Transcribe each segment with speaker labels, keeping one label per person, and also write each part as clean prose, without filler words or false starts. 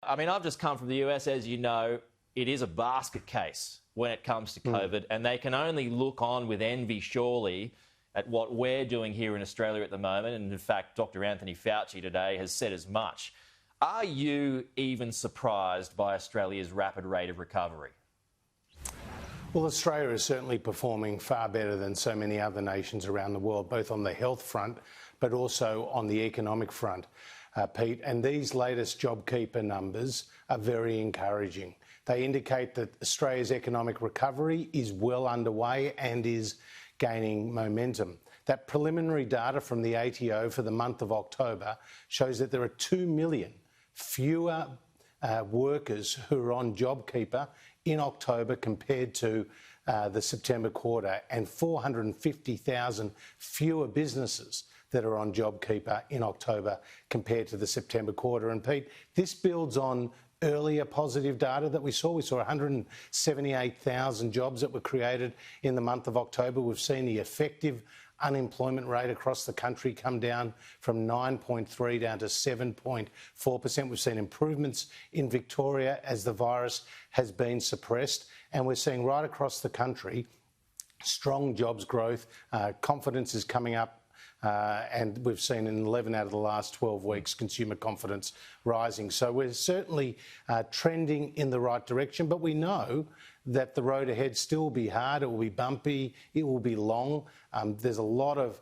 Speaker 1: I mean, I've just come from the US, as you know. It is a basket case when it comes to COVID, and they can only look on with envy, surely, at what we're doing here in Australia at the moment. And in fact, Dr. Anthony Fauci today has said as much. Are you even surprised by Australia's rapid rate of recovery?
Speaker 2: Well, Australia is certainly performing far better than so many other nations around the world, both on the health front, but also on the economic front, Pete. And these latest JobKeeper numbers are very encouraging. They indicate that Australia's economic recovery is well underway and is gaining momentum. That preliminary data from the ATO for the month of October shows that there are 2 million fewer workers who are on JobKeeper in October compared to the September quarter, and 450,000 fewer businesses that are on JobKeeper in October compared to the September quarter. And Pete, this builds on earlier positive data that we saw. We saw 178,000 jobs that were created in the month of October. We've seen the effective unemployment rate across the country come down from 9.3 down to 7.4%. We've seen improvements in Victoria as the virus has been suppressed, and we're seeing right across the country strong jobs growth. Confidence is coming up. And we've seen in 11 out of the last 12 weeks consumer confidence rising. So we're certainly trending in the right direction, but we know that the road ahead still will be hard, it will be bumpy, it will be long. There's a lot of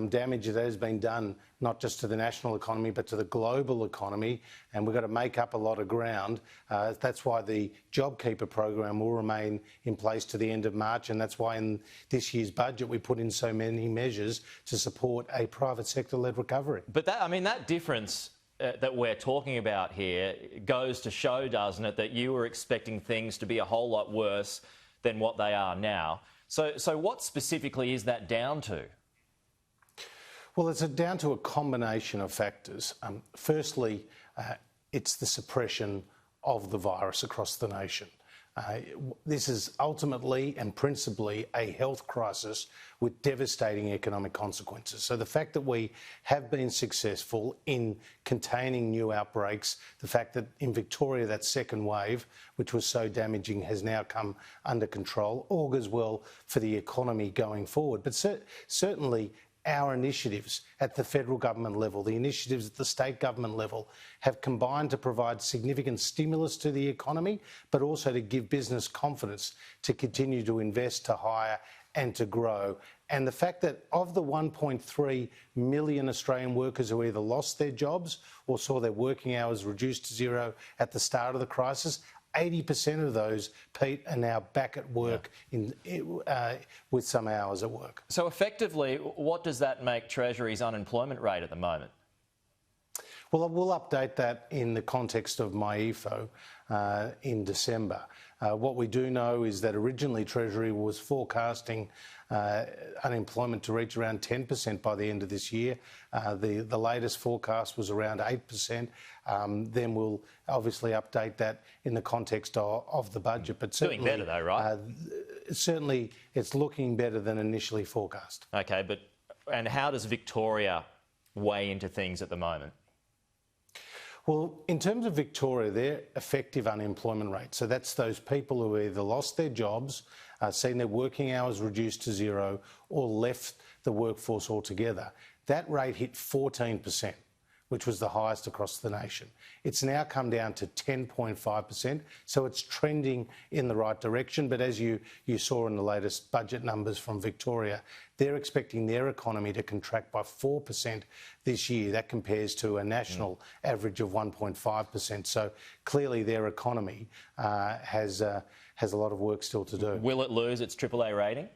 Speaker 2: damage that has been done, not just to the national economy, but to the global economy, and we've got to make up a lot of ground. That's why the JobKeeper program will remain in place to the end of March, and that's why in this year's budget we put in so many measures to support a private sector-led recovery.
Speaker 1: But that difference that we're talking about here goes to show, doesn't it, that you were expecting things to be a whole lot worse than what they are now. So what specifically is that down to?
Speaker 2: Well, it's down to a combination of factors. Firstly, it's the suppression of the virus across the nation. This is ultimately and principally a health crisis with devastating economic consequences. So the fact that we have been successful in containing new outbreaks, the fact that in Victoria that second wave, which was so damaging, has now come under control, augurs well for the economy going forward. But certainly our initiatives at the federal government level, the initiatives at the state government level, have combined to provide significant stimulus to the economy, but also to give business confidence to continue to invest, to hire and to grow. And the fact that of the 1.3 million Australian workers who either lost their jobs or saw their working hours reduced to zero at the start of the crisis, 80% of those, Pete, are now back at work with some hours at work.
Speaker 1: So effectively, what does that make Treasury's unemployment rate at the moment?
Speaker 2: Well, we'll update that in the context of MyEFO in December. What we do know is that originally Treasury was forecasting unemployment to reach around 10% by the end of this year. The latest forecast was around 8%. Then we'll obviously update that in the context of the budget. But
Speaker 1: doing better though, right?
Speaker 2: Certainly it's looking better than initially forecast.
Speaker 1: Okay, and how does Victoria weigh into things at the moment?
Speaker 2: Well, in terms of Victoria, their effective unemployment rate, so that's those people who either lost their jobs, seen their working hours reduced to zero, or left the workforce altogether, that rate hit 14%, which was the highest across the nation. It's now come down to 10.5%, so it's trending in the right direction. But as you saw in the latest budget numbers from Victoria, they're expecting their economy to contract by 4% this year. That compares to a national average of 1.5%. So clearly their economy has a lot of work still to do.
Speaker 1: Will it lose its AAA rating?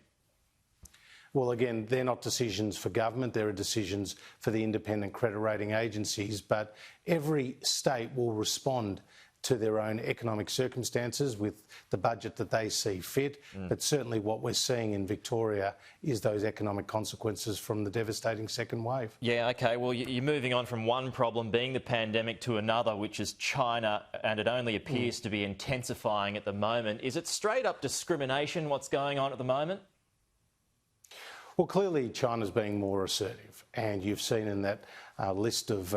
Speaker 2: Well, again, they're not decisions for government, they're decisions for the independent credit rating agencies, but every state will respond to their own economic circumstances with the budget that they see fit. But certainly what we're seeing in Victoria is those economic consequences from the devastating second wave.
Speaker 1: Yeah, OK. Well, you're moving on from one problem being the pandemic to another, which is China, and it only appears to be intensifying at the moment. Is it straight up discrimination, what's going on at the moment?
Speaker 2: Well, clearly China's being more assertive, and you've seen in that list of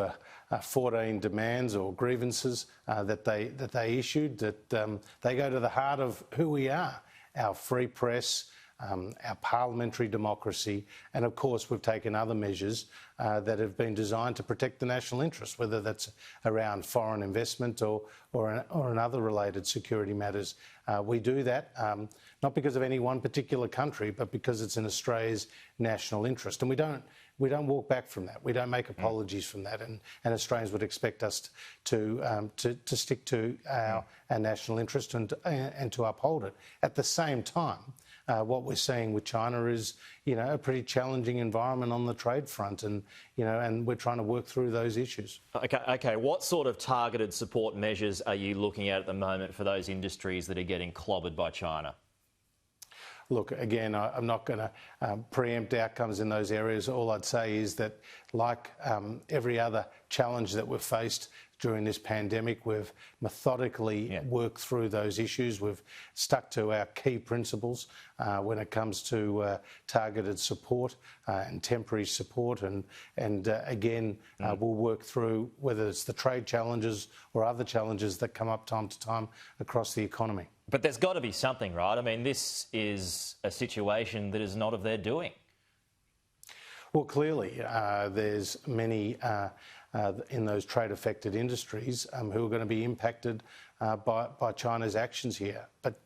Speaker 2: 14 demands or grievances that they issued, that they go to the heart of who we are, our free press, our parliamentary democracy, and of course we've taken other measures that have been designed to protect the national interest, whether that's around foreign investment or in other related security matters. We do that not because of any one particular country, but because it's in Australia's national interest, and we don't walk back from that. We don't make apologies from that, and Australians would expect us to stick to our national interest and to uphold it. At the same time, what we're seeing with China is, a pretty challenging environment on the trade front, and we're trying to work through those issues.
Speaker 1: Okay. What sort of targeted support measures are you looking at the moment for those industries that are getting clobbered by China?
Speaker 2: Look, again, I'm not going to preempt outcomes in those areas. All I'd say is that, like every other challenge that we've faced during this pandemic, we've methodically worked through those issues. We've stuck to our key principles when it comes to targeted support and temporary support. And again, we'll work through whether it's the trade challenges or other challenges that come up time to time across the economy.
Speaker 1: But there's got to be something, right? I mean, this is a situation that is not of their doing.
Speaker 2: Well, clearly, there's many in those trade-affected industries who are going to be impacted by China's actions here. But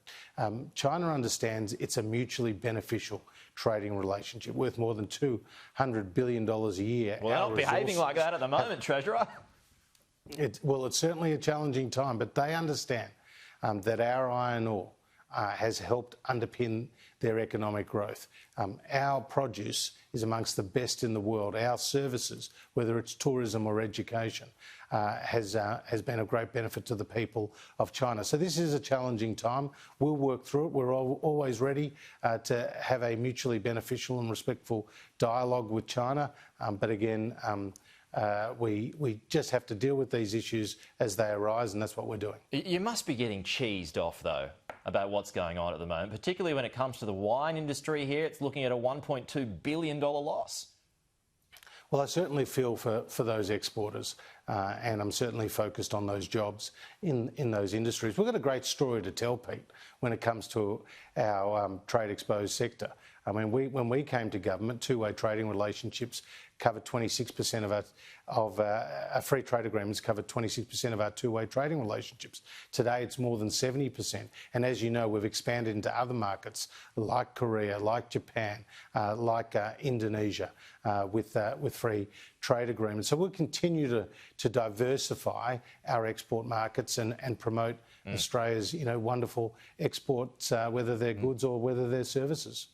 Speaker 2: China understands it's a mutually beneficial trading relationship worth more than $200 billion a year.
Speaker 1: Well, they're not behaving like that at the moment, Treasurer.
Speaker 2: It's certainly a challenging time, but they understand that our iron ore has helped underpin their economic growth. Our produce is amongst the best in the world. Our services, whether it's tourism or education, has been a great benefit to the people of China. So this is a challenging time. We'll work through it. We're always ready to have a mutually beneficial and respectful dialogue with China. But again, we just have to deal with these issues as they arise, and that's what we're doing.
Speaker 1: You must be getting cheesed off, though, about what's going on at the moment, particularly when it comes to the wine industry here. It's looking at a $1.2 billion loss.
Speaker 2: Well, I certainly feel for those exporters, and I'm certainly focused on those jobs in those industries. We've got a great story to tell, Pete, when it comes to our trade-exposed sector. I mean, when we came to government, two-way trading relationships covered 26% of our free trade agreements covered 26% of our two-way trading relationships. Today, it's more than 70%. And as you know, we've expanded into other markets like Korea, like Japan, like Indonesia, with free trade agreements. So we'll continue to diversify our export markets and promote Australia's wonderful exports, whether they're goods or whether they're services.